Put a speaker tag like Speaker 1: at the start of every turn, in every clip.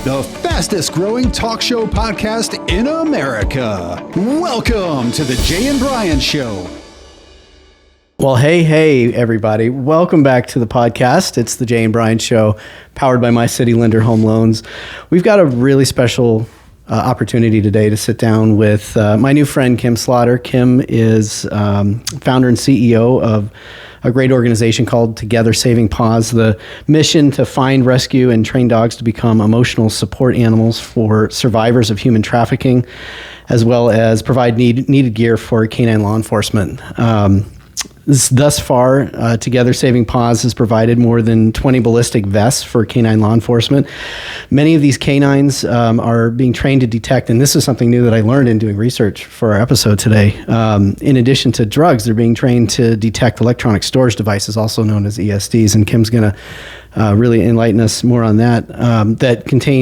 Speaker 1: the fastest growing talk show podcast in America. Welcome to the Jay and Brian Show.
Speaker 2: Well, hey, everybody. Welcome back to the podcast. It's the Jay and Brian Show, powered by My City Lender Home Loans. We've got a really special opportunity today to sit down with my new friend, Kim Slaughter. Kim is founder and CEO of a great organization called Together Saving Paws. The mission to find, rescue, and train dogs to become emotional support animals for survivors of human trafficking, as well as provide needed gear for canine law enforcement. Thus far, Together Saving Paws has provided more than 20 ballistic vests for canine law enforcement. Many of these canines are being trained to detect, and this is something new that I learned in doing research for our episode today. In addition to drugs, they're being trained to detect electronic storage devices, also known as ESDs, and Kim's going to really enlighten us more on that.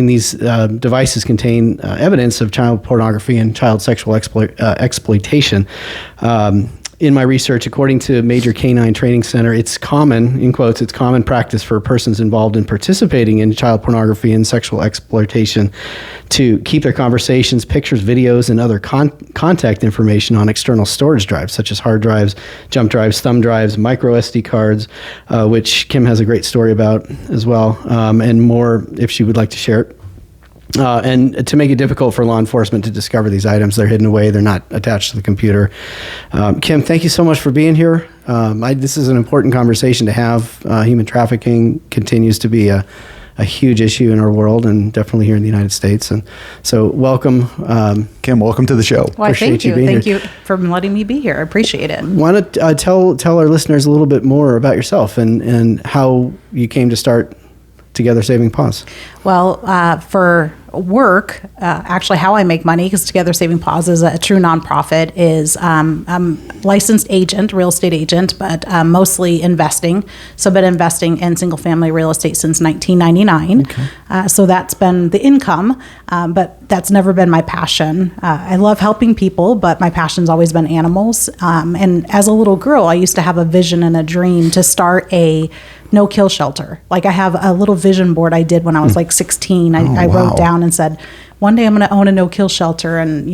Speaker 2: These devices contain evidence of child pornography and child sexual exploitation. In my research, according to Major Canine Training Center, it's common, in quotes, it's common practice for persons involved in participating in child pornography and sexual exploitation to keep their conversations, pictures, videos, and other contact information on external storage drives, such as hard drives, jump drives, thumb drives, micro SD cards, which Kim has a great story about as well, and more if she would like to share it. And to make it difficult for law enforcement to discover these items, they're hidden away. They're not attached to the computer. Kim, thank you so much for being here. This is an important conversation to have. Human trafficking continues to be a huge issue in our world, and definitely here in the United States. And so welcome.
Speaker 1: Kim, welcome to the show.
Speaker 3: Well, thank you. Thank you for letting me be here. I appreciate it.
Speaker 2: Why don't tell our listeners a little bit more about yourself and how you came to start Together Saving Paws?
Speaker 3: Well, for work, actually how I make money, because Together Saving Paws is a true nonprofit, is I'm licensed agent, real estate agent, but mostly investing. So I've been investing in single family real estate since 1999. Okay. So that's been the income, but that's never been my passion. I love helping people, but my passion's always been animals. And as a little girl, I used to have a vision and a dream to start a no-kill shelter. Like I have a little vision board I did when I was like 16. I wrote down and said, one day I'm going to own a no-kill shelter, and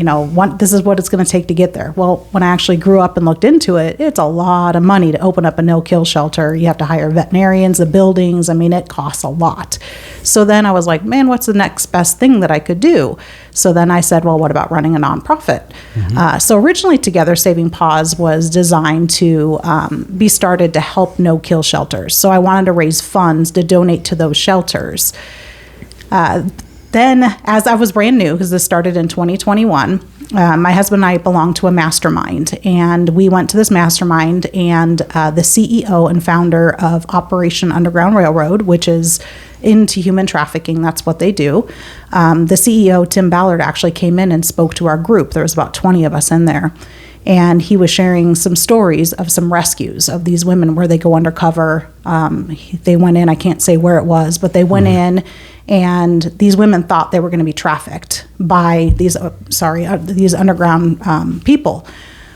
Speaker 3: this is what it's going to take to get there. Well, when I actually grew up and looked into it, it's a lot of money to open up a no-kill shelter. You have to hire veterinarians, the buildings. I mean, it costs a lot. So then I was like, man, what's the next best thing that I could do? So then I said, well, what about running a nonprofit? Mm-hmm. So originally Together Saving Paws was designed to be started to help no-kill shelters. So I wanted to raise funds to donate to those shelters. Then, as I was brand new, because this started in 2021, my husband and I belonged to a mastermind, and we went to this mastermind, and the CEO and founder of Operation Underground Railroad, which is into human trafficking, that's what they do. The CEO, Tim Ballard, actually came in and spoke to our group. There was about 20 of us in there. And he was sharing some stories of some rescues of these women where they go undercover. They went in, I can't say where it was, but they went in, and these women thought they were going to be trafficked by these underground people.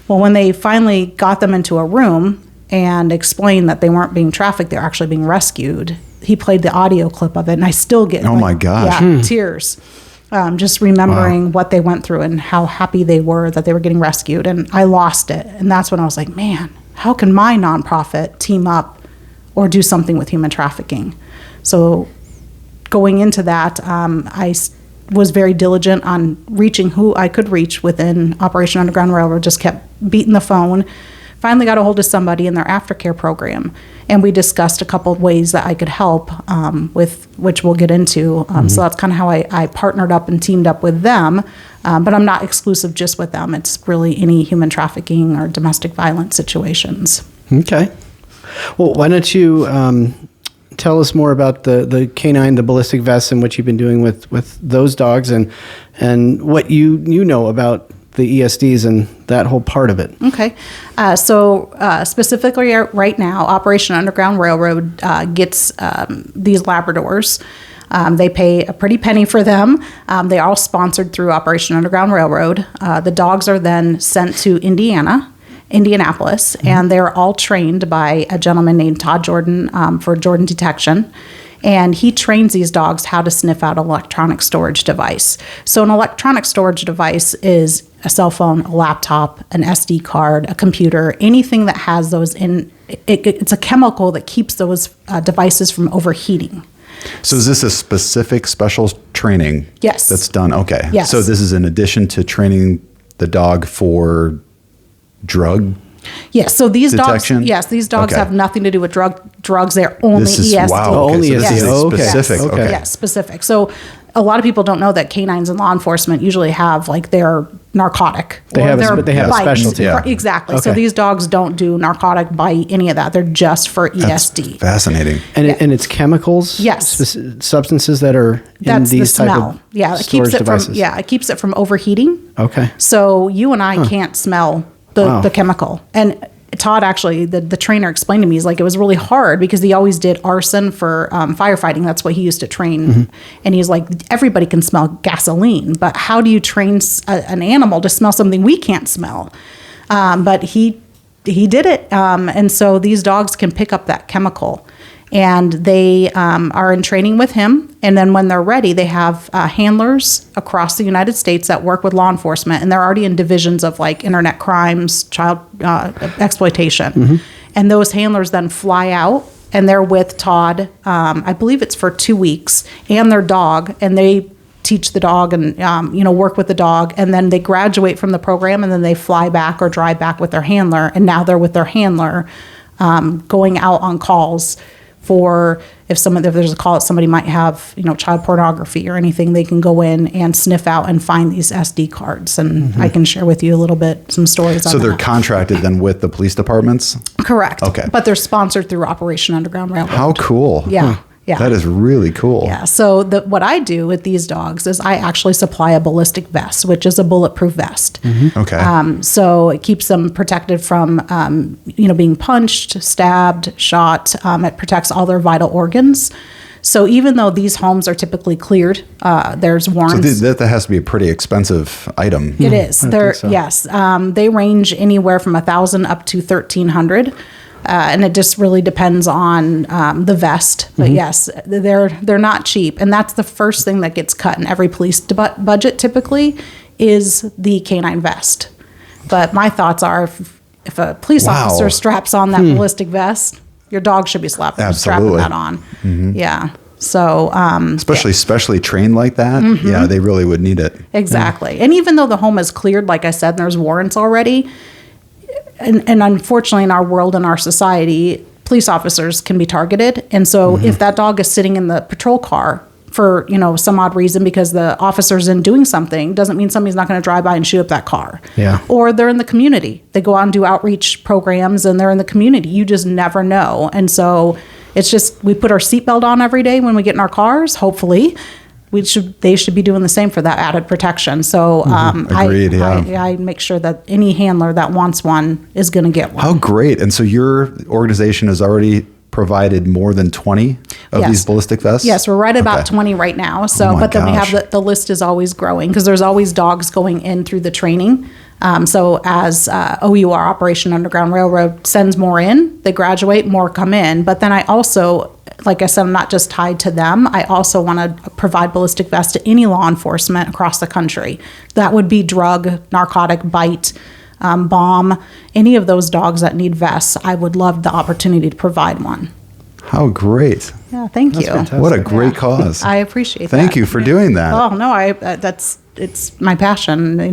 Speaker 3: Well, when they finally got them into a room and explained that they weren't being trafficked, they're actually being rescued, he played the audio clip of it, and I still get
Speaker 1: my gosh,
Speaker 3: tears. Just remembering what they went through and how happy they were that they were getting rescued. And I lost it. And that's when I was like, man, how can my nonprofit team up or do something with human trafficking? So going into that, I was very diligent on reaching who I could reach within Operation Underground Railroad, just kept beating the phone. Finally got a hold of somebody in their aftercare program, and we discussed a couple of ways that I could help with, which we'll get into. So that's kind of how I partnered up and teamed up with them, but I'm not exclusive just with them. It's really any human trafficking or domestic violence situations.
Speaker 2: Okay. Well, why don't you tell us more about the canine, the ballistic vests, and what you've been doing with those dogs, and what you know about the ESDs and that whole part of it.
Speaker 3: Okay. So specifically right now, Operation Underground Railroad gets these Labradors. They pay a pretty penny for them. They are all sponsored through Operation Underground Railroad. The dogs are then sent to Indianapolis, and they're all trained by a gentleman named Todd Jordan for Jordan Detection. And he trains these dogs how to sniff out an electronic storage device. So an electronic storage device is a cell phone, a laptop, an SD card, a computer, anything that has those in. It's a chemical that keeps those devices from overheating.
Speaker 1: So is this a specific special training?
Speaker 3: Yes.
Speaker 1: That's done? Okay.
Speaker 3: Yes.
Speaker 1: So this is in addition to training the dog for drug
Speaker 3: Yes, so these
Speaker 1: detection?
Speaker 3: dogs. Yes, these dogs
Speaker 1: Okay.
Speaker 3: have nothing to do with drugs. They're only
Speaker 1: This is,
Speaker 3: ESD.
Speaker 1: wow.
Speaker 2: Oh,
Speaker 1: Okay.
Speaker 2: only
Speaker 1: So this
Speaker 2: ESD.
Speaker 1: is
Speaker 2: Oh, okay.
Speaker 1: specific.
Speaker 3: Yes.
Speaker 1: Okay.
Speaker 3: Yes, specific. So a lot of people don't know that canines in law enforcement usually have like their narcotic.
Speaker 2: They
Speaker 3: or
Speaker 2: have a
Speaker 3: their
Speaker 2: spe- they have a
Speaker 3: bites.
Speaker 2: specialty.
Speaker 1: Yeah.
Speaker 3: Exactly. So
Speaker 2: Okay.
Speaker 3: these dogs don't do narcotic bite, any of that. They're just for
Speaker 1: That's
Speaker 3: ESD.
Speaker 1: fascinating.
Speaker 2: And, and it's chemicals,
Speaker 3: Yes.
Speaker 2: substances that are in
Speaker 3: That's the
Speaker 2: these type
Speaker 3: smell.
Speaker 2: of
Speaker 3: Yeah, it
Speaker 2: storage
Speaker 3: keeps it
Speaker 2: devices.
Speaker 3: from it keeps it from overheating.
Speaker 2: Okay.
Speaker 3: So you and I can't smell
Speaker 2: Wow.
Speaker 3: the chemical. And Todd actually, the trainer explained to me, he's like, it was really hard because he always did arson for firefighting. That's what he used to train.
Speaker 2: Mm-hmm.
Speaker 3: And he's like, everybody can smell gasoline, but how do you train an animal to smell something we can't smell? But he did it. And so these dogs can pick up that chemical. And they are in training with him. And then when they're ready, they have handlers across the United States that work with law enforcement. And they're already in divisions of like internet crimes, child exploitation.
Speaker 2: Mm-hmm.
Speaker 3: And those handlers then fly out and they're with Todd. I believe it's for 2 weeks, and their dog. And they teach the dog and, work with the dog. And then they graduate from the program and then they fly back or drive back with their handler. And now they're with their handler going out on calls for if there's a call that somebody might have, child pornography or anything, they can go in and sniff out and find these SD cards. And I can share with you a little bit, some stories on
Speaker 1: So
Speaker 3: that.
Speaker 1: they're contracted then with the police departments?
Speaker 3: Correct.
Speaker 1: Okay.
Speaker 3: But they're sponsored through Operation Underground Railroad.
Speaker 1: How cool.
Speaker 3: Yeah. Yeah.
Speaker 1: That is really cool.
Speaker 3: Yeah. So what I do with these dogs is I actually supply a ballistic vest, which is a bulletproof vest.
Speaker 1: Okay.
Speaker 3: So it keeps them protected from, being punched, stabbed, shot. It protects all their vital organs. So even though these homes are typically cleared, there's
Speaker 1: So
Speaker 3: warrants.
Speaker 1: that has to be a pretty expensive item.
Speaker 3: It is. They're
Speaker 2: so.
Speaker 3: yes. They range anywhere from $1,000 up to $1,300. And it just really depends on the vest, but yes, they're not cheap, and that's the first thing that gets cut in every police budget. Typically, is the canine vest. But my thoughts are, if a police
Speaker 1: Wow.
Speaker 3: officer straps on that ballistic vest, your dog should be strapping
Speaker 1: Absolutely.
Speaker 3: that on. Yeah. So
Speaker 1: Especially specially trained like that.
Speaker 3: Mm-hmm.
Speaker 1: Yeah, they really would need it.
Speaker 3: exactly, and even though the home is cleared, like I said, and there's warrants already. And unfortunately, in our world and our society, police officers can be targeted. And so if that dog is sitting in the patrol car for, some odd reason because the officer's in doing something, doesn't mean somebody's not going to drive by and shoot up that car.
Speaker 2: Yeah.
Speaker 3: Or they're in the community. They go out and do outreach programs and they're in the community. You just never know. And so it's just, we put our seatbelt on every day when we get in our cars, hopefully. They should be doing the same for that added protection. So
Speaker 1: Agreed,
Speaker 3: I make sure that any handler that wants one is going to get one.
Speaker 1: How great. And so your organization has already provided more than 20 of
Speaker 3: Yes.
Speaker 1: these ballistic vests?
Speaker 3: Yes, we're right about
Speaker 1: Okay.
Speaker 3: 20 right now. So,
Speaker 1: my
Speaker 3: but then we
Speaker 1: gosh.
Speaker 3: have the list is always growing because there's always dogs going in through the training. So as OUR, Operation Underground Railroad, sends more in, they graduate, more come in. But then I also, like I said, I'm not just tied to them. I also want to provide ballistic vests to any law enforcement across the country. That would be drug, narcotic, bite, bomb, any of those dogs that need vests. I would love the opportunity to provide one.
Speaker 1: How great.
Speaker 3: Yeah, thank you.
Speaker 2: fantastic.
Speaker 1: What a great cause.
Speaker 3: I appreciate that.
Speaker 1: Thank you for doing that.
Speaker 3: Oh no, it's my passion. I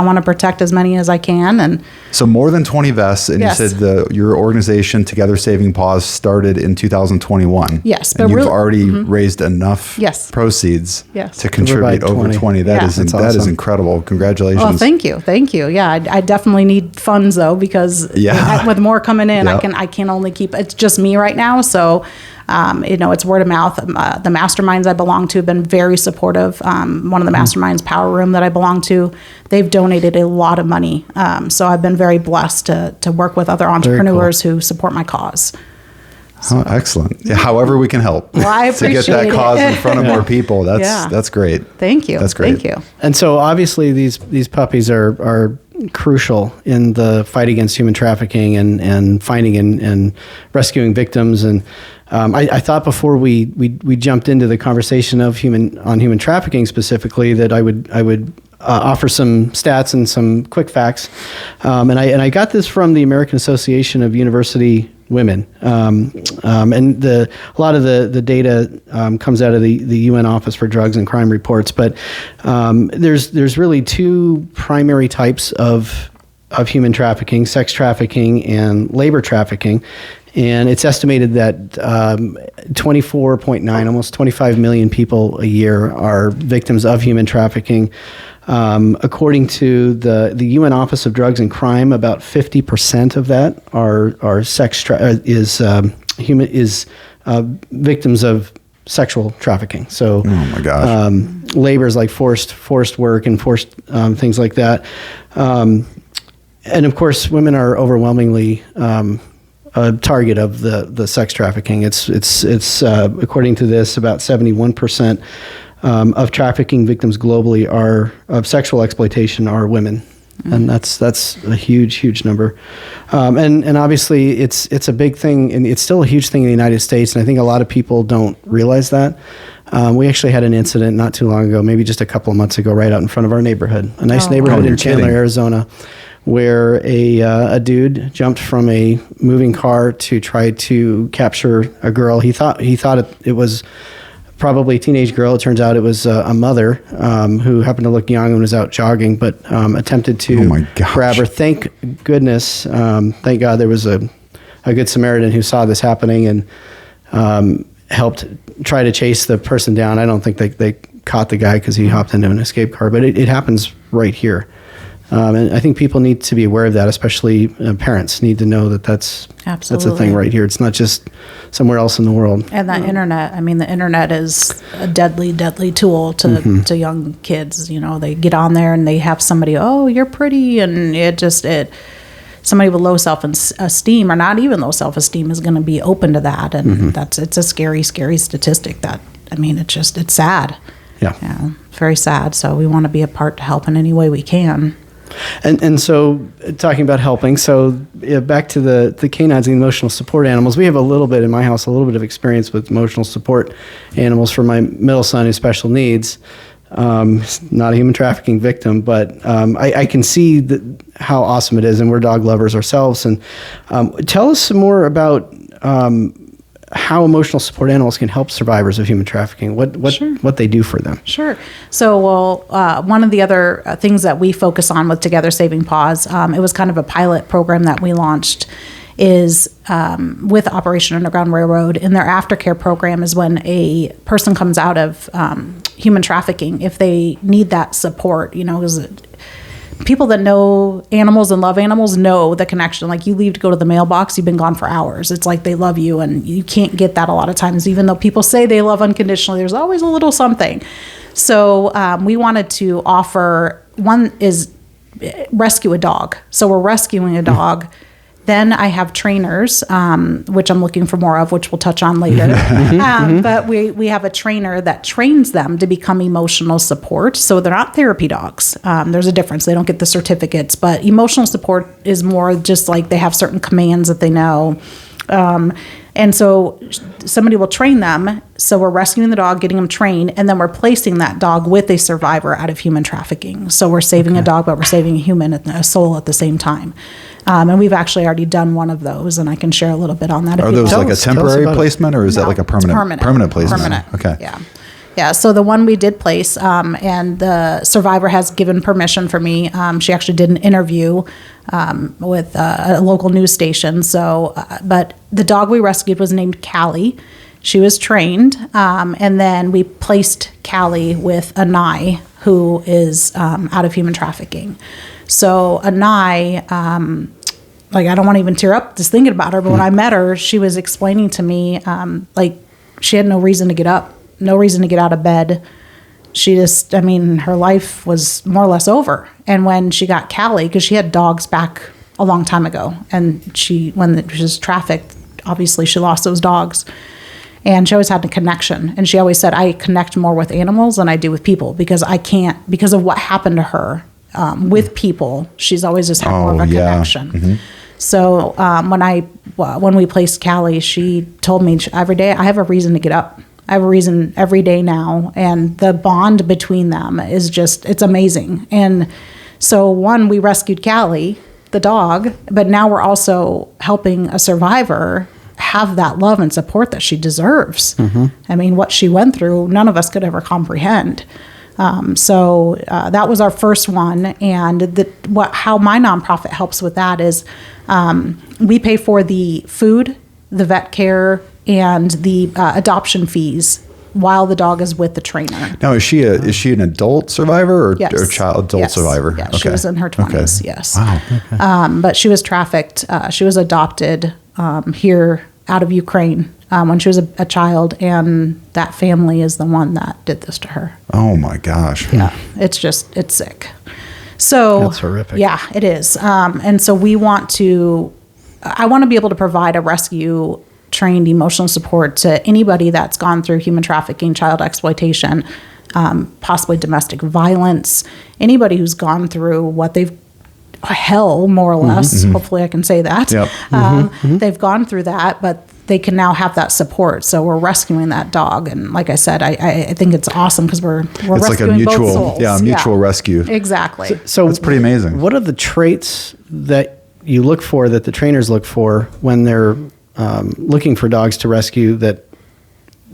Speaker 3: want to protect as many as I can, and
Speaker 1: So more than 20 vests, and
Speaker 3: Yes.
Speaker 1: you said your organization, Together Saving Paws, started in 2021.
Speaker 3: Yes, but
Speaker 1: and you've
Speaker 3: really-
Speaker 1: already raised enough
Speaker 3: Yes.
Speaker 1: proceeds
Speaker 3: Yes.
Speaker 1: to contribute
Speaker 2: Provide
Speaker 1: over
Speaker 2: 20.
Speaker 1: 20.
Speaker 3: Yeah.
Speaker 1: That is
Speaker 2: That's
Speaker 1: that is
Speaker 2: awesome.
Speaker 1: incredible. Congratulations.
Speaker 3: well, thank you. Yeah, I definitely need funds though because
Speaker 1: Yeah.
Speaker 3: with more coming in,
Speaker 1: Yep.
Speaker 3: I can only keep. It's just me right now, so. It's word of mouth. The masterminds I belong to have been very supportive. One of the masterminds, Power Room, that I belong to, they've donated a lot of money. So I've been very blessed to work with other entrepreneurs who support my cause.
Speaker 1: Oh, excellent. Yeah, however we can help
Speaker 3: Well, I
Speaker 1: to get that
Speaker 3: appreciate
Speaker 1: cause
Speaker 3: it.
Speaker 1: in front of more people.
Speaker 3: Yeah.
Speaker 1: That's great.
Speaker 3: Thank you.
Speaker 1: That's great.
Speaker 3: Thank you.
Speaker 2: And so obviously these puppies are crucial in the fight against human trafficking and finding and rescuing victims. And I thought before we jumped into the conversation of human trafficking specifically that I would offer some stats and some quick facts, and I got this from the American Association of University Women, and a lot of the data comes out of the UN Office for Drugs and Crime Reports, but there's really two primary types of human trafficking: sex trafficking and labor trafficking. And it's estimated that 24.9, almost 25 million people a year are victims of human trafficking. According to the UN Office of Drugs and Crime, about 50% of that are victims of sexual trafficking. So,
Speaker 1: oh my gosh,
Speaker 2: labor is like forced work and forced things like that. And of course, women are overwhelmingly a target of the sex trafficking. It's according to this, about 71% of trafficking victims globally of sexual exploitation are women, and that's a huge number. And obviously it's a big thing, and it's still a huge thing in the United States. And I think a lot of people don't realize that. We actually had an incident not too long ago, maybe just a couple of months ago, right out in front of our neighborhood, a nice neighborhood in Chandler, Arizona, where a dude jumped from a moving car to try to capture a girl. He thought it was probably a teenage girl. It turns out it was a mother who happened to look young and was out jogging, but attempted to grab her. Thank goodness, thank God, there was a good Samaritan who saw this happening and helped try to chase the person down. I don't think they caught the guy because he hopped into an escape car, but it happens right here. And I think people need to be aware of that, especially parents need to know that that's a thing right here. It's not just somewhere else in the world.
Speaker 3: And that internet, the internet is a deadly tool to young kids. They get on there and they have somebody, oh, you're pretty, and somebody with low self-esteem or not even low self-esteem is going to be open to that, and it's a scary statistic. That it's sad. Yeah, very sad. So we want to be a part to help in any way we can.
Speaker 2: And so, talking about helping, so back to the canines and emotional support animals, we have a little bit in my house, a little bit of experience with emotional support animals for my middle son who's special needs. Not a human trafficking victim, but I can see how awesome it is, and we're dog lovers ourselves. And tell us some more about how emotional support animals can help survivors of human trafficking, what they do for them. Sure.
Speaker 3: So, one of the other things that we focus on with Together Saving Paws, it was kind of a pilot program that we launched, is with Operation Underground Railroad. In their aftercare program is when a person comes out of human trafficking, if they need that support, because people that know animals and love animals know the connection. Like, you leave to go to the mailbox, you've been gone for hours. It's like they love you, and you can't get that a lot of times. Even though people say they love unconditionally, there's always a little something. So we wanted to offer, one is rescue a dog. So we're rescuing a dog. Then I have trainers, which I'm looking for more of, which we'll touch on later. But we have a trainer that trains them to become emotional support. So they're not therapy dogs. There's a difference. They don't get the certificates. But emotional support is more just like they have certain commands that they know. And so somebody will train them. So we're rescuing the dog, getting them trained, and then we're placing that dog with a survivor out of human trafficking. So we're saving a dog, but we're saving a human, a soul at the same time. And we've actually already done one of those, and I can share a little bit on that.
Speaker 1: Are those like a temporary placement, or is that like a permanent placement?
Speaker 3: Permanent.
Speaker 1: Okay.
Speaker 3: Yeah. So the one we did place, and the survivor has given permission for me. She actually did an interview with a local news station. So, but the dog we rescued was named Callie. She was trained, and then we placed Callie with Anai, who is out of human trafficking. So Anai, I don't want to even tear up just thinking about her, but when I met her, she was explaining to me, she had no reason to get up, no reason to get out of bed. She just, her life was more or less over. And when she got Callie, because she had dogs back a long time ago, and when she was trafficked, obviously she lost those dogs. And she always had a connection. And she always said, I connect more with animals than I do with people, because because of what happened to her with people. She's always just had more of a connection. So when we placed Callie, she told me every day, I have a reason to get up. I have a reason every day now. And the bond between them is it's amazing. And so we rescued Callie, the dog, but now we're also helping a survivor have that love and support that she deserves. I mean, what she went through, none of us could ever comprehend. So that was our first one. And how my nonprofit helps with that is we pay for the food, the vet care, and the adoption fees while the dog is with the trainer.
Speaker 1: Now, is she an adult survivor or
Speaker 3: Yes.
Speaker 1: adult survivor?
Speaker 3: Yeah, she was in her 20s, yes.
Speaker 1: Wow. Okay.
Speaker 3: But she was trafficked. She was adopted here out of Ukraine when she was a child, and that family is the one that did this to her.
Speaker 1: Oh my gosh.
Speaker 3: Yeah, it's sick. So
Speaker 2: That's horrific.
Speaker 3: Yeah, it is. And so I want to be able to provide a rescue trained emotional support to anybody that's gone through human trafficking, child exploitation, possibly domestic violence, anybody who's gone through what they've hell, more or less. Hopefully I can say that.
Speaker 1: Yep.
Speaker 3: They've gone through that, but they can now have that support. So we're rescuing that dog. And like I said, I think it's awesome because we're
Speaker 1: It's
Speaker 3: rescuing
Speaker 1: like a mutual,
Speaker 3: both souls.
Speaker 1: mutual rescue.
Speaker 3: Exactly.
Speaker 2: So
Speaker 1: That's pretty amazing.
Speaker 2: What are the traits that you look for, that the trainers look for when they're looking for dogs to rescue that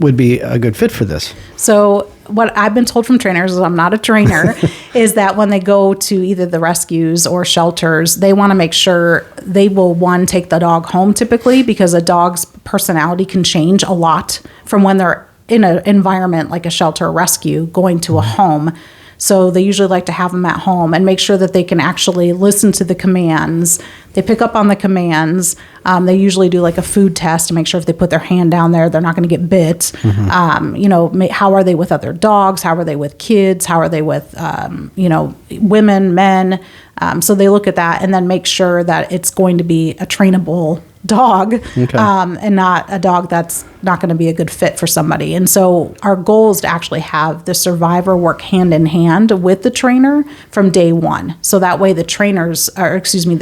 Speaker 2: would be a good fit for this?
Speaker 3: So what I've been told from trainers, is I'm not a trainer, is that when they go to either the rescues or shelters, they want to make sure they will, take the dog home typically, because a dog's personality can change a lot from when they're in an environment like a shelter or rescue going to a home. So they usually like to have them at home and make sure that they can actually listen to the commands. They pick up on the commands. They usually do like a food test to make sure if they put their hand down there, they're not going to get bit. How are they with other dogs? How are they with kids? How are they with, women, men? So they look at that and then make sure that it's going to be a trainable dog, and not a dog that's not going to be a good fit for somebody. And so our goal is to actually have the survivor work hand in hand with the trainer from day one. So that way the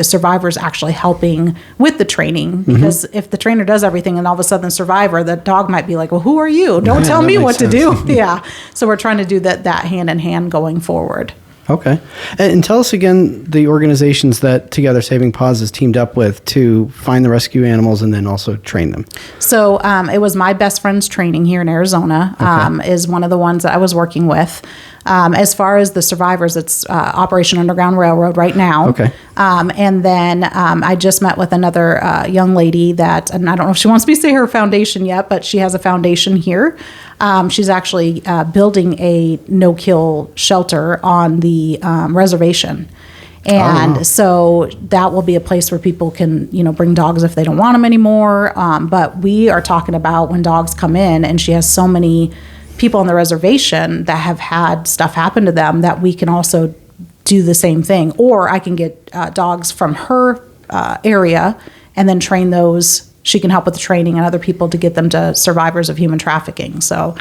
Speaker 3: survivor's actually helping with the training, because if the trainer does everything and all of a sudden the survivor, the dog might be like, well, who are you? Don't tell me what to do. Yeah. So we're trying to do that hand in hand going forward.
Speaker 2: Okay. And tell us again the organizations that Together Saving Paws has teamed up with to find the rescue animals and then also train them.
Speaker 3: So it was My Best Friend's Training here in Arizona, is one of the ones that I was working with. As far as the survivors, it's Operation Underground Railroad right now.
Speaker 2: Okay.
Speaker 3: And then I just met with another young lady and I don't know if she wants me to say her foundation yet, but she has a foundation here. She's actually building a no-kill shelter on the reservation. And so that will be a place where people can, bring dogs if they don't want them anymore. But we are talking about when dogs come in, and she has so many people on the reservation that have had stuff happen to them that we can also do the same thing. Or I can get dogs from her area and then train those. She can help with the training and other people to get them to survivors of human trafficking. So,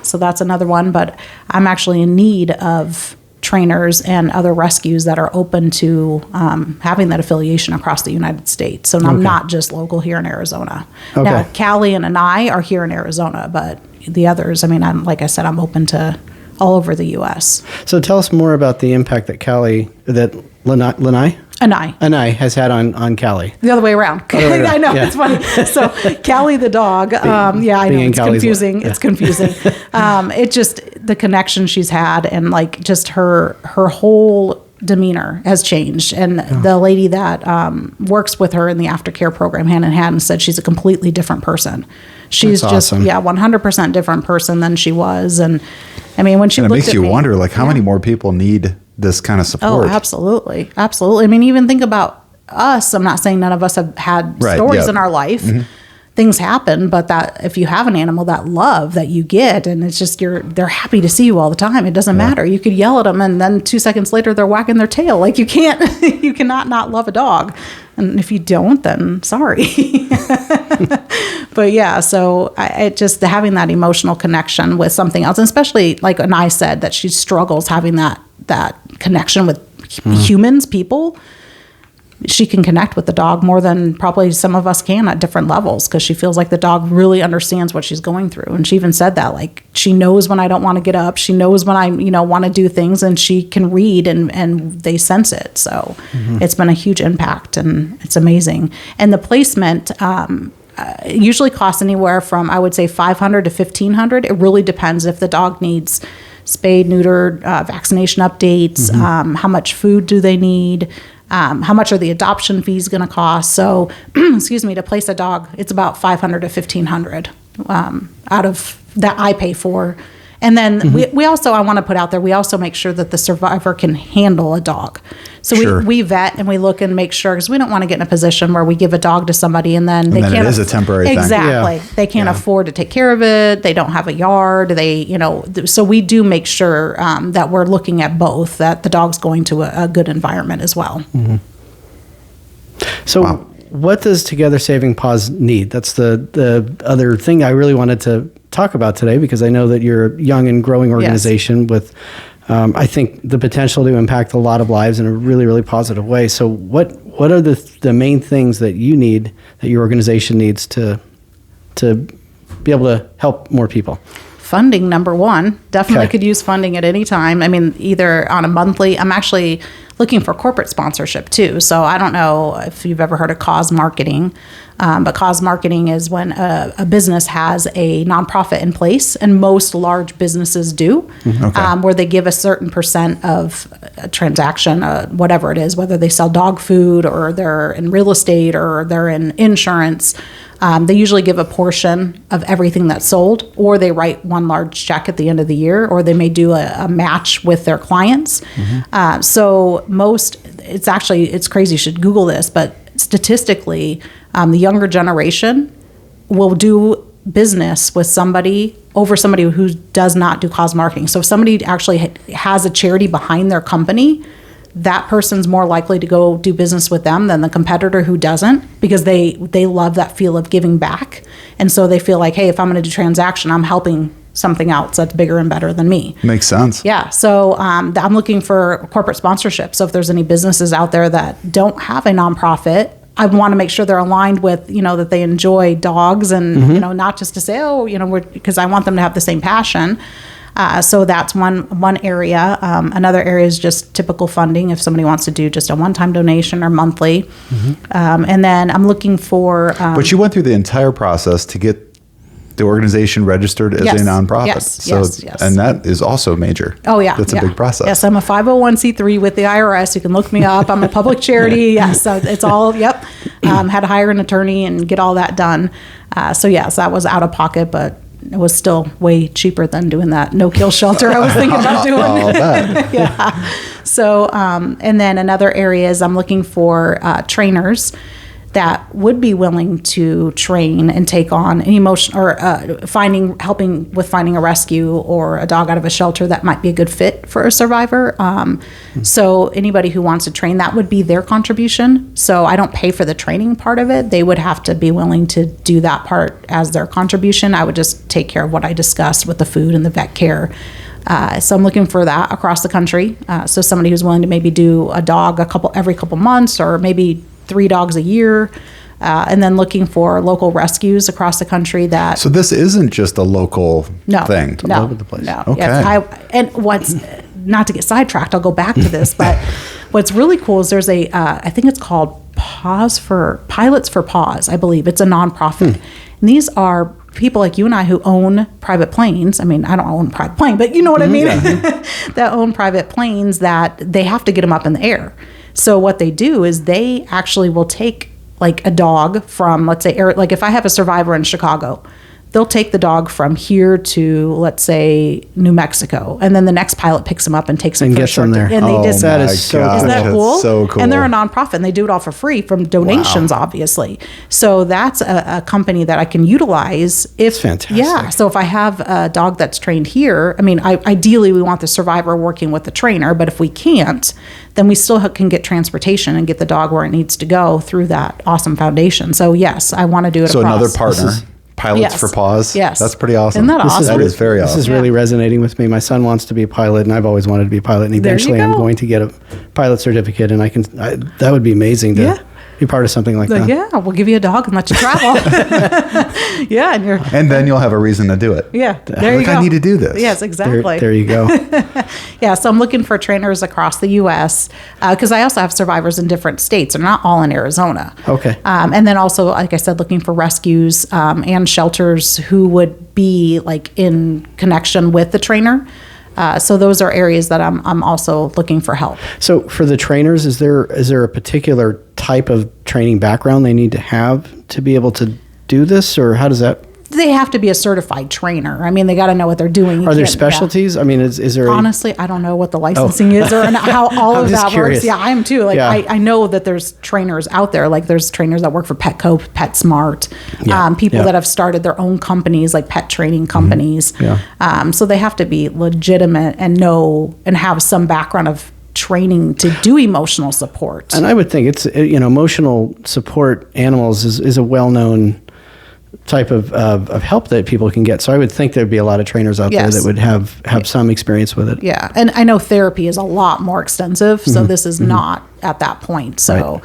Speaker 3: so that's another one. But I'm actually in need of trainers and other rescues that are open to having that affiliation across the United States. So I'm not just local here in Arizona.
Speaker 2: Okay.
Speaker 3: Now, Callie and I are here in Arizona, but the others, like I said, I'm open to all over the U.S.
Speaker 2: So tell us more about the impact that Lanai has had on Callie.
Speaker 3: The other way around. I know,
Speaker 2: yeah.
Speaker 3: It's funny. So Callie the dog, I know, it's confusing. It's confusing. It just, the connection she's had and like just her whole demeanor has changed. And the lady that works with her in the aftercare program hand in hand said she's a completely different person. She's
Speaker 2: That's
Speaker 3: just,
Speaker 2: awesome.
Speaker 3: 100% different person than she was. And I mean, when she
Speaker 1: And it
Speaker 3: looked
Speaker 1: makes
Speaker 3: at
Speaker 1: you
Speaker 3: me,
Speaker 1: wonder, like, how many more people need this kind of support?
Speaker 3: Oh, absolutely. Absolutely. I mean, even think about us. I'm not saying none of us have had stories in our life. Things happen, but that if you have an animal, that love that you get, and it's just they're happy to see you all the time. It doesn't matter. You could yell at them and then 2 seconds later they're wagging their tail. Like you cannot not love a dog. And if you don't, then sorry. But so it just having that emotional connection with something else, and especially like Anai said that she struggles having that connection with humans, people. she can connect with the dog more than probably some of us can at different levels, because she feels like the dog really understands what she's going through. And she even said that, like, she knows when I don't want to get up. She knows when I, want to do things, and she can read and they sense it. So it's been a huge impact, and it's amazing. And the placement usually costs anywhere from, I would say, $500 to $1,500. It really depends if the dog needs spayed, neutered, vaccination updates, how much food do they need, how much are the adoption fees going to cost. So, excuse me, to place a dog, it's about $500 to $1,500 out of that I pay for. And then we also, I want to put out there, we also make sure that the survivor can handle a dog. So
Speaker 1: Sure.
Speaker 3: we vet and we look and make sure, because we don't want to get in a position where we give a dog to somebody and then they
Speaker 1: then
Speaker 3: can't.
Speaker 1: it is a temporary thing.
Speaker 3: Exactly.
Speaker 2: Yeah.
Speaker 3: They can't afford to take care of it. They don't have a yard. So we do make sure that we're looking at both, that the dog's going to a good environment as well.
Speaker 2: So what does Together Saving Paws need? That's the other thing I really wanted to talk about today, because I know that you're a young and growing organization with, I think, the potential to impact a lot of lives in a really, really positive way. So what are the main things that you need, that your organization needs to be able to help more people?
Speaker 3: Funding, number one. Definitely
Speaker 2: Okay.
Speaker 3: could use funding at any time. I mean, either on a monthly, I'm actually looking for corporate sponsorship too. So I don't know if you've ever heard of cause marketing, but cause marketing is when a business has a nonprofit in place, and most large businesses do, where they give a certain percent of a transaction, whatever it is, whether they sell dog food or they're in real estate or they're in insurance. They usually give a portion of everything that's sold, or they write one large check at the end of the year, or they may do a match with their clients. So it's crazy, you should Google this, but statistically, the younger generation will do business with somebody who does not do cause marketing. So if somebody actually has a charity behind their company, that person's more likely to go do business with them than the competitor who doesn't, because they love that feel of giving back. And so they feel like, hey, if I'm going to do transaction, I'm helping something else that's bigger and better than me.
Speaker 1: Makes sense.
Speaker 3: Yeah. So I'm looking for corporate sponsorship. So if there's any businesses out there that don't have a nonprofit, I want to make sure they're aligned with, that they enjoy dogs and, not just to say, because I want them to have the same passion. So that's one area. Another area is just typical funding, if somebody wants to do just a one-time donation or monthly. And then I'm looking for...
Speaker 1: But you went through the entire process to get the organization registered as a nonprofit.
Speaker 3: Yes.
Speaker 1: And that is also major.
Speaker 3: Oh, yeah.
Speaker 1: That's a big process.
Speaker 3: Yes, I'm a 501c3 with the IRS. You can look me up. I'm a public charity. Yes, so it's all, yep. Had to hire an attorney and get all that done. So yes, that was out of pocket, but it was still way cheaper than doing that no-kill shelter I was thinking about doing.
Speaker 1: I'll bet.
Speaker 3: Yeah. So, and then another area is I'm looking for trainers that would be willing to train and take on an emotion or helping with finding a rescue or a dog out of a shelter that might be a good fit for a survivor. So anybody who wants to train, that would be their contribution. So I don't pay for the training part of it. They would have to be willing to do that part as their contribution. I would just take care of what I discussed with the food and the vet care. So I'm looking for that across the country. So somebody who's willing to maybe do a dog every couple months, or maybe 3 dogs a year, and then looking for local rescues across the country. So
Speaker 1: this isn't just a local thing.
Speaker 3: No,
Speaker 2: all over the place.
Speaker 3: No.
Speaker 1: Okay.
Speaker 3: Yes, and what's, not to get sidetracked, I'll go back to this, but what's really cool is there's I think it's called Pilots for Paws, I believe. It's a nonprofit. And these are people like you and I who own private planes. I mean, I don't own a private plane, but you know what I mean? That own private planes that they have to get them up in the air. So what they do is they actually will take like a dog from, let's say, like if I have a survivor in Chicago, they'll take the dog from here to, let's say, New Mexico, and then the next pilot picks him up and takes him
Speaker 2: And
Speaker 3: for a
Speaker 2: gets
Speaker 3: short
Speaker 2: him there.
Speaker 3: And they just,
Speaker 2: that is so
Speaker 1: gosh,
Speaker 3: isn't that
Speaker 1: that's
Speaker 3: cool?
Speaker 1: so cool.
Speaker 3: And they're a nonprofit, and they do it all for free from donations, obviously. So that's a company that I can utilize if,
Speaker 2: fantastic.
Speaker 3: Yeah. So if I have a dog that's trained here, I mean, ideally we want the survivor working with the trainer, but if we can't, then we still can get transportation and get the dog where it needs to go through that awesome foundation. So yes, I want to do it.
Speaker 1: So
Speaker 3: across.
Speaker 1: another partner pilots
Speaker 3: Yes.
Speaker 1: for paws.
Speaker 3: Yes.
Speaker 1: That's pretty awesome.
Speaker 3: Isn't that awesome?
Speaker 1: That is very
Speaker 2: This
Speaker 1: awesome.
Speaker 2: is really resonating with me. My son wants to be a pilot, and I've always wanted to be a pilot. And
Speaker 3: There you
Speaker 2: eventually, I'm
Speaker 3: go.
Speaker 2: going to get a pilot certificate, and that would be amazing to
Speaker 3: Yeah.
Speaker 2: be part of something like that.
Speaker 3: Yeah, we'll give you a dog and let you travel. Yeah,
Speaker 1: And then you'll have a reason to do it.
Speaker 3: Yeah, there you
Speaker 1: Like,
Speaker 3: go.
Speaker 1: I need to do this.
Speaker 3: Yes,
Speaker 2: There,
Speaker 3: exactly.
Speaker 2: there you go.
Speaker 3: Yeah, so I'm looking for trainers across the U.S. Because I also have survivors in different states. They're not all in Arizona.
Speaker 2: Okay.
Speaker 3: And then also, like I said, looking for rescues and shelters who would be like in connection with the trainer. So those are areas that I'm also looking for help.
Speaker 2: So for the trainers, is there a particular type of training background they need to have to be able to do this, or how does that?
Speaker 3: They have to be a certified trainer. I mean, they got to know what they're doing. You
Speaker 2: Are there
Speaker 3: can't- yeah.
Speaker 2: specialties? I mean, is there?
Speaker 3: Honestly, I don't know what the licensing is or how all
Speaker 2: I'm
Speaker 3: of
Speaker 2: just
Speaker 3: that
Speaker 2: curious.
Speaker 3: works. Yeah, I am too. Like
Speaker 2: Yeah.
Speaker 3: I know that there's trainers out there. Like there's trainers that work for Petco, PetSmart,
Speaker 2: Yeah.
Speaker 3: people
Speaker 2: Yeah.
Speaker 3: that have started their own companies, like pet training companies.
Speaker 2: Yeah.
Speaker 3: So they have to be legitimate and know and have some background of training to do emotional support.
Speaker 2: And I would think it's emotional support animals is a well-known type of help that people can get. So I would think there'd be a lot of trainers out there
Speaker 3: Yes.
Speaker 2: that would have some experience with it.
Speaker 3: Yeah, and I know therapy is a lot more extensive, so this is not at that point. So,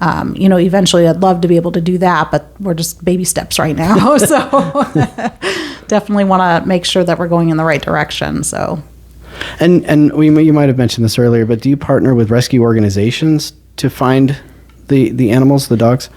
Speaker 3: eventually I'd love to be able to do that, but we're just baby steps right now. So definitely want to make sure that we're going in the right direction. So,
Speaker 2: And you might have mentioned this earlier, but do you partner with rescue organizations to find the animals, the dogs?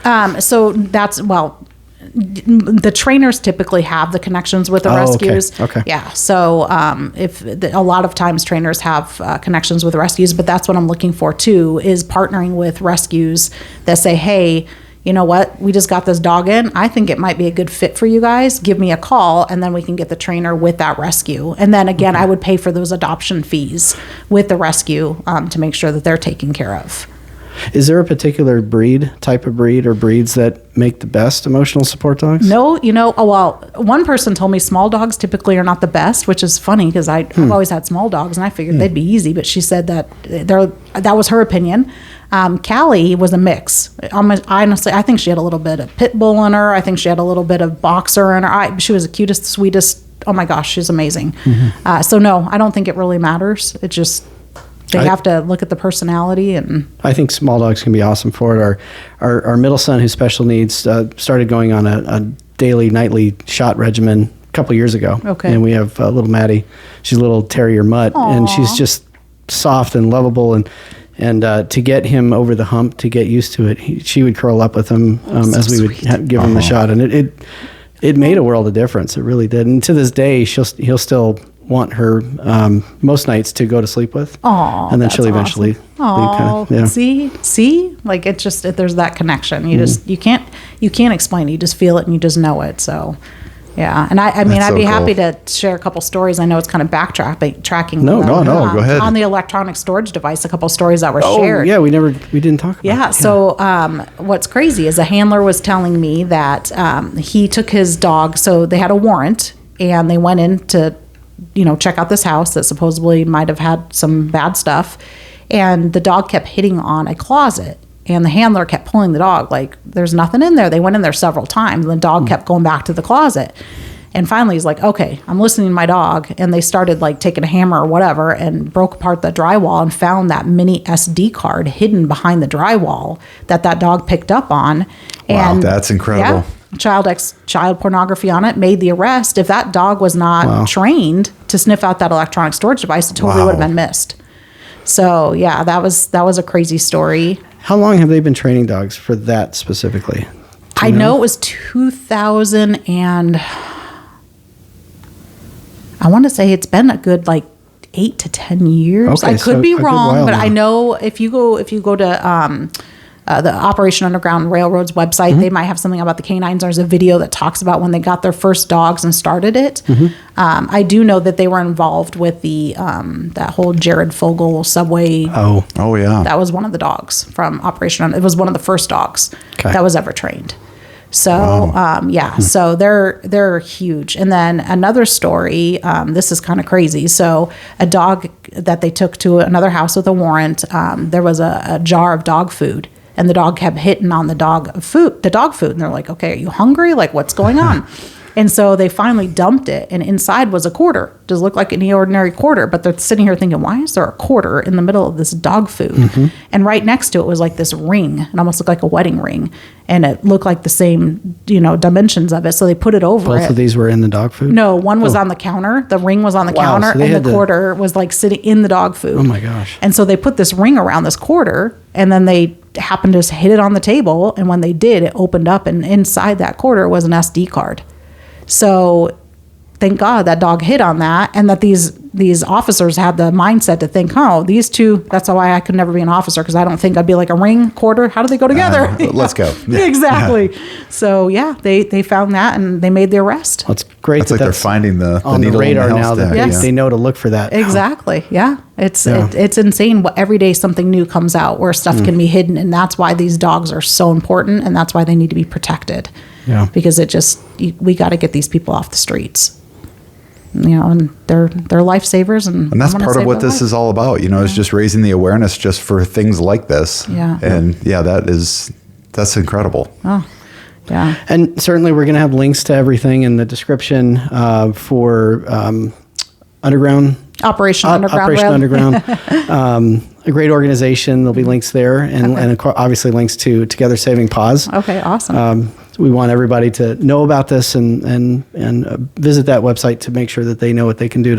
Speaker 3: the trainers typically have the connections with the
Speaker 2: Oh, okay.
Speaker 3: rescues.
Speaker 2: Okay.
Speaker 3: Yeah. So a lot of times trainers have connections with rescues, but that's what I'm looking for too, is partnering with rescues that say, hey, you know what? We just got this dog in. I think it might be a good fit for you guys. Give me a call, and then we can get the trainer with that rescue. And then again, I would pay for those adoption fees with the rescue to make sure that they're taken care of.
Speaker 2: Is there a particular type of breed or breeds that make the best emotional support dogs?
Speaker 3: No, one person told me small dogs typically are not the best, which is funny because I've always had small dogs and I figured they'd be easy, but she said that that was her opinion. Callie was a mix. Honestly, I think she had a little bit of pit bull in her. I think she had a little bit of boxer in her. She was the cutest, sweetest. Oh my gosh, she's amazing. So no, I don't think it really matters. It just, they have to look at the personality. And
Speaker 2: I think small dogs can be awesome for it. Our middle son, who's special needs, started going on a daily, nightly shot regimen a couple years ago.
Speaker 3: Okay.
Speaker 2: And we have little Maddie. She's a little terrier mutt, and she's just soft and lovable. And to get him over the hump, to get used to it, she would curl up with him as we would give him the shot, and it made a world of difference. It really did. And to this day, he'll still want her most nights to go to sleep with.
Speaker 3: Aw,
Speaker 2: and then
Speaker 3: that's
Speaker 2: she'll eventually leave.
Speaker 3: Oh,
Speaker 2: Yeah.
Speaker 3: see, like it just, there's that connection. You just, you can't explain it. You just feel it and you just know it. So, yeah. And I mean,
Speaker 1: That's
Speaker 3: I'd
Speaker 1: so
Speaker 3: be
Speaker 1: cool.
Speaker 3: happy to share a couple stories. I know it's kind of tracking.
Speaker 2: No,
Speaker 1: go ahead.
Speaker 3: On the electronic storage device, a couple stories that were
Speaker 2: Oh,
Speaker 3: shared.
Speaker 2: yeah, we didn't talk about
Speaker 3: Yeah.
Speaker 2: it.
Speaker 3: So what's crazy is a handler was telling me that he took his dog. So they had a warrant and they went in to, check out this house that supposedly might have had some bad stuff. And the dog kept hitting on a closet. And the handler kept pulling the dog like, there's nothing in there. They went in there several times. And the dog kept going back to the closet. And finally, he's like, okay, I'm listening to my dog. And they started like taking a hammer or whatever and broke apart the drywall and found that mini SD card hidden behind the drywall that dog picked up on.
Speaker 1: Wow, that's incredible.
Speaker 3: Yeah, child pornography on it, made the arrest. If that dog was not trained to sniff out that electronic storage device, it totally would have been missed. So yeah, that was a crazy story.
Speaker 2: How long have they been training dogs for that specifically?
Speaker 3: I know it was 2000 and I want to say it's been a good 8 to 10 years.
Speaker 2: Okay,
Speaker 3: I
Speaker 2: so
Speaker 3: could be
Speaker 2: a good
Speaker 3: wrong,
Speaker 2: while
Speaker 3: but
Speaker 2: now.
Speaker 3: I know if you go to the Operation Underground Railroad's website, they might have something about the canines. There's a video that talks about when they got their first dogs and started it. I do know that they were involved with the that whole Jared Fogle subway.
Speaker 2: Oh,
Speaker 1: yeah.
Speaker 3: That was one of the dogs from Operation. It was one of the first dogs
Speaker 2: Okay.
Speaker 3: that was ever trained. So so they're huge. And then another story. This is kind of crazy. So a dog that they took to another house with a warrant. There was a jar of dog food, and the dog kept hitting on the dog food, and they're like, "Okay, are you hungry? Like, what's going on?" And so they finally dumped it, and inside was a quarter. Just looked like any ordinary quarter, but they're sitting here thinking, why is there a quarter in the middle of this dog food? And right next to it was like this ring. It almost looked like a wedding ring, and it looked like the same, dimensions of it. So they put it over
Speaker 2: Both of these were in the dog food?
Speaker 3: No, one was on the counter. The ring was on the counter,
Speaker 2: so they
Speaker 3: and the quarter was like sitting in the dog food.
Speaker 2: Oh my gosh.
Speaker 3: And so they put this ring around this quarter, and then they happened to hit it on the table. And when they did, it opened up, and inside that quarter was an SD card. So thank God that dog hit on that, and that these officers had the mindset to think, these two, that's why I could never be an officer, because I don't think I'd be like a ring, quarter, how do they go together?
Speaker 1: Let's go.
Speaker 3: Yeah. Exactly. So yeah, they found that, and they made the arrest.
Speaker 2: Well, it's great
Speaker 1: That's like they're finding the
Speaker 2: on the
Speaker 1: needle
Speaker 2: radar
Speaker 1: in the
Speaker 2: now that
Speaker 3: Yes.
Speaker 2: they know to look for that.
Speaker 3: Exactly. Yeah. It's insane what every day something new comes out where stuff can be hidden. And that's why these dogs are so important. And that's why they need to be protected.
Speaker 2: Yeah.
Speaker 3: Because we got to get these people off the streets. And they're lifesavers. And
Speaker 1: that's part of what this is all about, is just raising the awareness just for things like this.
Speaker 3: Yeah.
Speaker 1: And that's incredible.
Speaker 3: Oh, yeah.
Speaker 2: And certainly we're going to have links to everything in the description for Underground.
Speaker 3: Operation
Speaker 2: Operation Underground. A great organization. There'll be links there, and obviously links to Together Saving Paws.
Speaker 3: Okay, awesome.
Speaker 2: We want everybody to know about this and visit that website to make sure that they know what they can do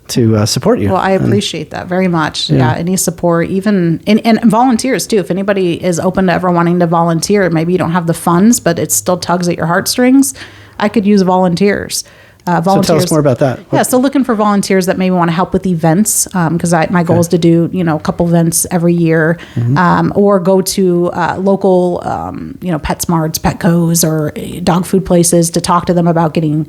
Speaker 2: to support you.
Speaker 3: Well, I appreciate that very much. Yeah, any support, even and volunteers too. If anybody is open to ever wanting to volunteer, maybe you don't have the funds, but it still tugs at your heartstrings. I could use volunteers.
Speaker 2: So tell us more about that.
Speaker 3: Yeah, so looking for volunteers that maybe want to help with events, because my goal is to do a couple events every year, or go to local PetSmarts, Petco's, or dog food places to talk to them about getting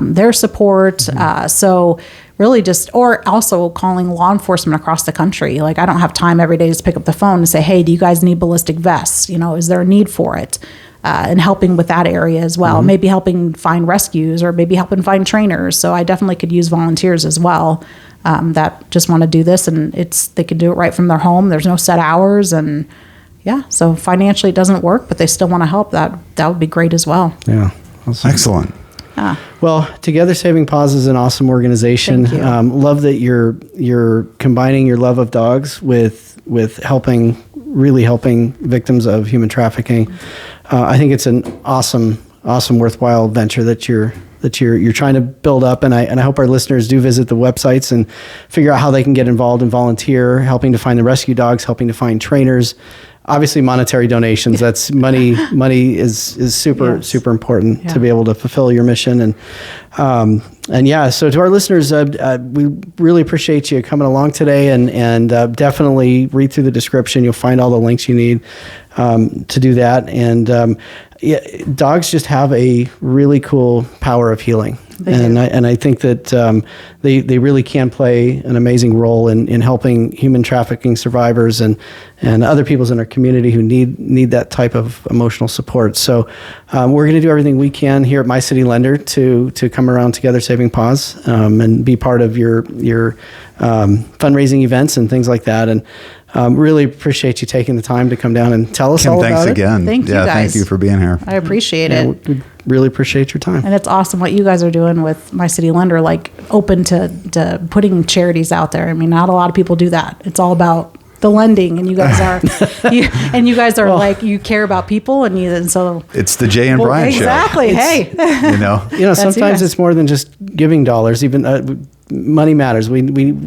Speaker 3: their support. So really or also calling law enforcement across the country. Like, I don't have time every day to pick up the phone and say, hey, do you guys need ballistic vests? Is there a need for it? And helping with that area as well. Maybe helping find rescues, or maybe helping find trainers. So I definitely could use volunteers as well that just want to do this, and they can do it right from their home. There's no set hours, and so financially it doesn't work, but they still want to help. That would be great as well.
Speaker 2: Yeah. Awesome.
Speaker 1: Excellent.
Speaker 2: Well, Together Saving Paws is an awesome organization.
Speaker 3: Thank you.
Speaker 2: Love that you're combining your love of dogs with really helping victims of human trafficking. I think it's an awesome, worthwhile venture that you're trying to build up, and I hope our listeners do visit the websites and figure out how they can get involved and volunteer, helping to find the rescue dogs, helping to find trainers. Obviously, monetary donations. That's money. Money is super important to be able to fulfill your mission. So to our listeners, we really appreciate you coming along today, and definitely read through the description. You'll find all the links you need to do that. And dogs just have a really cool power of healing. And I think that they really can play an amazing role in helping human trafficking survivors and other people in our community who need that type of emotional support. So we're going to do everything we can here at My City Lender to come around Together Saving Paws and be part of your fundraising events and things like that. And really appreciate you taking the time to come down and tell us all about it.
Speaker 1: Thanks again.
Speaker 3: Thank you, guys.
Speaker 1: Thank you for being here.
Speaker 3: I appreciate it.
Speaker 2: We really appreciate your time.
Speaker 3: And it's awesome what you guys are doing with My City Lender, like open to putting charities out there. I mean, not a lot of people do that. It's all about the lending, and you guys are like, you care about people, and so
Speaker 1: it's the Jay and Brian show.
Speaker 3: Exactly. Hey,
Speaker 2: sometimes it's more than just giving dollars. Even money matters. We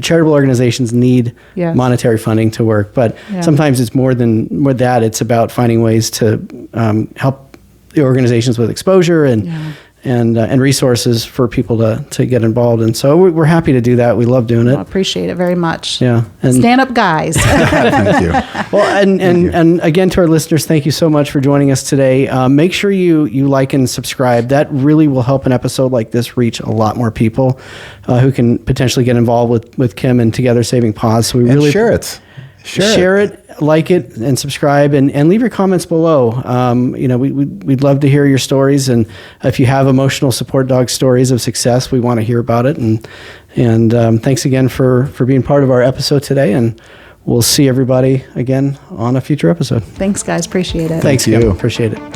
Speaker 2: charitable organizations need monetary funding to work, but sometimes it's more than that. It's about finding ways to help the organizations with exposure and resources for people to get involved. And so we're happy to do that. We love doing it.
Speaker 3: I appreciate it very much.
Speaker 2: Yeah. And
Speaker 3: stand up, guys.
Speaker 1: Thank you.
Speaker 2: Well, and again, to our listeners, thank you so much for joining us today. Make sure you like and subscribe. That really will help an episode like this reach a lot more people who can potentially get involved with Kim and Together Saving Paws. So we really
Speaker 1: share it.
Speaker 2: Share it, like it, and subscribe, and leave your comments below. We'd love to hear your stories, and if you have emotional support dog stories of success, we want to hear about it. And thanks again for being part of our episode today, and we'll see everybody again on a future episode.
Speaker 3: Thanks, guys. Appreciate it.
Speaker 2: Thanks,
Speaker 1: Thank you.
Speaker 2: Appreciate it.